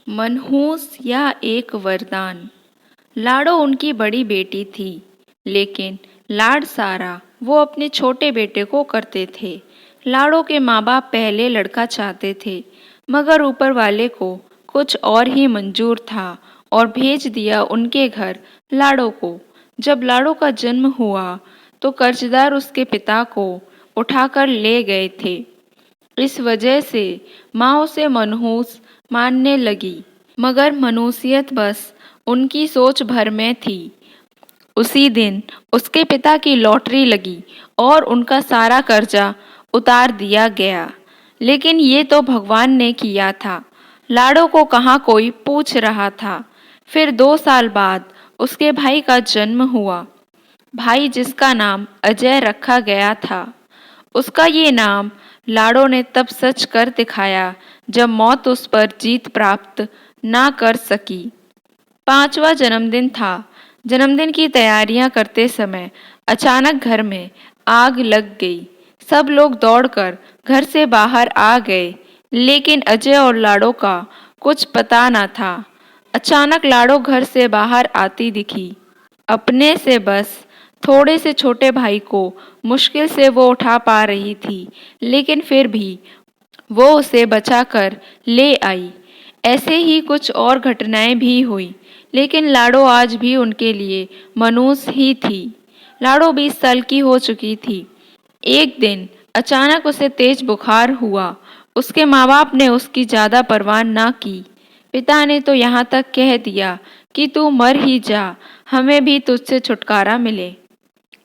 मनहूस या एक वरदान। लाडो उनकी बड़ी बेटी थी, लेकिन लाड सारा वो अपने छोटे बेटे को करते थे। लाडो के माँ बाप पहले लड़का चाहते थे, मगर ऊपर वाले को कुछ और ही मंजूर था और भेज दिया उनके घर लाडो को। जब लाडो का जन्म हुआ तो कर्जदार उसके पिता को उठाकर ले गए थे। इस वजह से माँ उसे मनहूस मानने लगी, मगर मनुष्यत बस उनकी सोच भर में थी। उसी दिन उसके पिता की लॉटरी लगी और उनका सारा कर्जा उतार दिया गया। लेकिन ये तो भगवान ने किया था, लाडो को कहाँ कोई पूछ रहा था। फिर 2 साल बाद उसके भाई का जन्म हुआ, भाई जिसका नाम अजय रखा गया था। उसका ये नाम लाडो ने तब सच कर दिखाया जब मौत उस पर जीत प्राप्त ना कर सकी। 5वां जन्मदिन था। जन्मदिन की तैयारियां करते समय अचानक घर में आग लग गई। सब लोग दौड़कर घर से बाहर आ गए, लेकिन अजय और लाडो का कुछ पता न था। अचानक लाडो घर से बाहर आती दिखी। अपने से बस थोड़े से छोटे भाई को मुश्किल से वो उठा पा रही थी, लेकिन फिर भी वो उसे बचाकर ले आई। ऐसे ही कुछ और घटनाएं भी हुई, लेकिन लाडो आज भी उनके लिए मनूस ही थी। लाडो 20 साल की हो चुकी थी। एक दिन अचानक उसे तेज बुखार हुआ। उसके माँ बाप ने उसकी ज़्यादा परवाह ना की। पिता ने तो यहाँ तक कह दिया कि तू मर ही जा, हमें भी तुझसे छुटकारा मिले।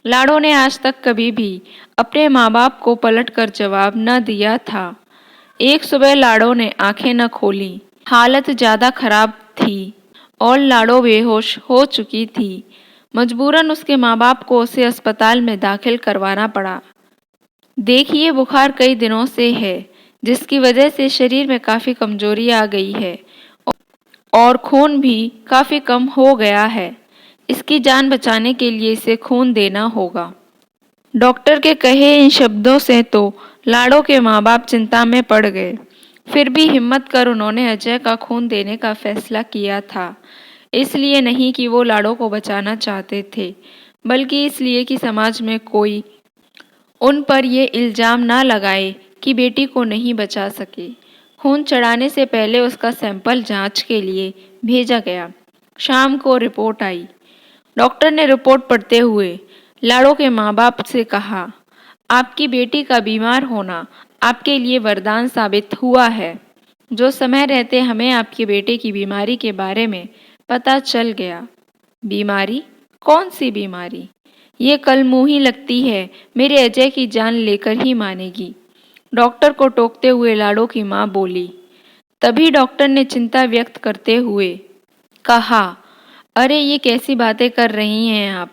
लाडो ने आज तक कभी भी अपने माँ बाप को पलटकर जवाब न दिया था। एक सुबह लाडो ने आंखें न खोली। हालत ज़्यादा खराब थी और लाडो बेहोश हो चुकी थी। मजबूरन उसके माँ बाप को उसे अस्पताल में दाखिल करवाना पड़ा। देखिए, बुखार कई दिनों से है, जिसकी वजह से शरीर में काफ़ी कमजोरी आ गई है और खून भी काफ़ी कम हो गया है। इसकी जान बचाने के लिए इसे खून देना होगा। डॉक्टर के कहे इन शब्दों से तो लाडो के माँ बाप चिंता में पड़ गए। फिर भी हिम्मत कर उन्होंने अजय का खून देने का फैसला किया था। इसलिए नहीं कि वो लाडो को बचाना चाहते थे, बल्कि इसलिए कि समाज में कोई उन पर ये इल्ज़ाम ना लगाए कि बेटी को नहीं बचा सके। खून चढ़ाने से पहले उसका सैंपल जांच के लिए भेजा गया। शाम को रिपोर्ट आई। डॉक्टर ने रिपोर्ट पढ़ते हुए लाडो के माँ बाप से कहा, आपकी बेटी का बीमार होना आपके लिए वरदान साबित हुआ है। जो समय रहते हमें आपके बेटे की बीमारी के बारे में पता चल गया। बीमारी? कौन सी बीमारी? ये कल मुंही लगती है, मेरे अजय की जान लेकर ही मानेगी। डॉक्टर को टोकते हुए लाडो की माँ बोली। तभी डॉक्टर ने चिंता व्यक्त करते हुए कहा, अरे ये कैसी बातें कर रही हैं आप?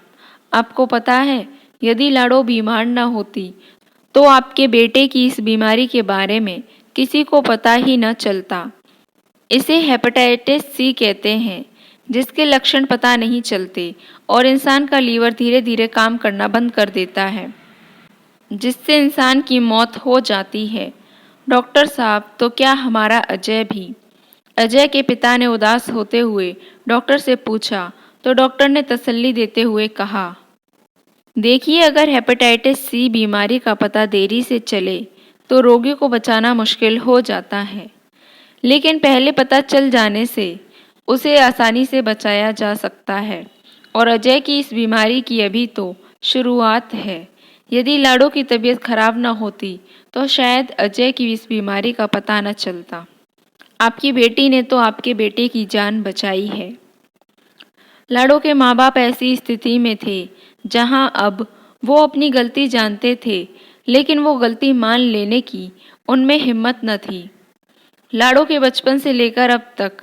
आपको पता है, यदि लाडो बीमार न होती तो आपके बेटे की इस बीमारी के बारे में किसी को पता ही न चलता। इसे हेपेटाइटिस सी कहते हैं, जिसके लक्षण पता नहीं चलते और इंसान का लीवर धीरे धीरे काम करना बंद कर देता है, जिससे इंसान की मौत हो जाती है। डॉक्टर साहब, तो क्या हमारा अजय भी? अजय के पिता ने उदास होते हुए डॉक्टर से पूछा, तो डॉक्टर ने तसल्ली देते हुए कहा, देखिए, अगर हेपेटाइटिस सी बीमारी का पता देरी से चले तो रोगी को बचाना मुश्किल हो जाता है, लेकिन पहले पता चल जाने से उसे आसानी से बचाया जा सकता है। और अजय की इस बीमारी की अभी तो शुरुआत है। यदि लाडो की तबीयत खराब न होती तो शायद अजय की इस बीमारी का पता न चलता। आपकी बेटी ने तो आपके बेटे की जान बचाई है। लाडो के माँ बाप ऐसी स्थिति में थे जहां अब वो अपनी गलती जानते थे, लेकिन वो गलती मान लेने की उनमें हिम्मत न थी। लाडो के बचपन से लेकर अब तक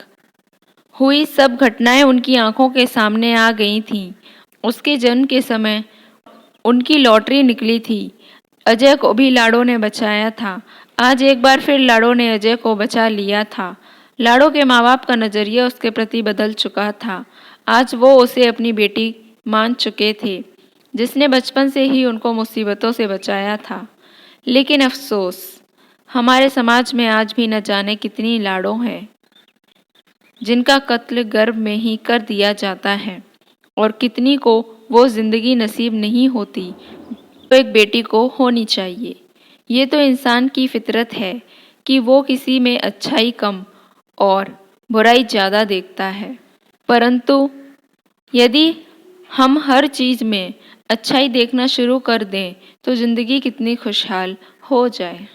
हुई सब घटनाएं उनकी आंखों के सामने आ गई थीं। उसके जन्म के समय उनकी लॉटरी निकली थी। अजय को भी लाडो ने बचाया था। आज एक बार फिर लाडो ने अजय को बचा लिया था। लाडो के माँ बाप का नज़रिया उसके प्रति बदल चुका था। आज वो उसे अपनी बेटी मान चुके थे, जिसने बचपन से ही उनको मुसीबतों से बचाया था। लेकिन अफसोस, हमारे समाज में आज भी न जाने कितनी लाडो हैं जिनका कत्ल गर्भ में ही कर दिया जाता है, और कितनी को वो ज़िंदगी नसीब नहीं होती तो एक बेटी को होनी चाहिए। ये तो इंसान की फितरत है कि वो किसी में अच्छाई कम और बुराई ज़्यादा देखता है। परंतु यदि हम हर चीज़ में अच्छाई देखना शुरू कर दें तो ज़िंदगी कितनी खुशहाल हो जाए।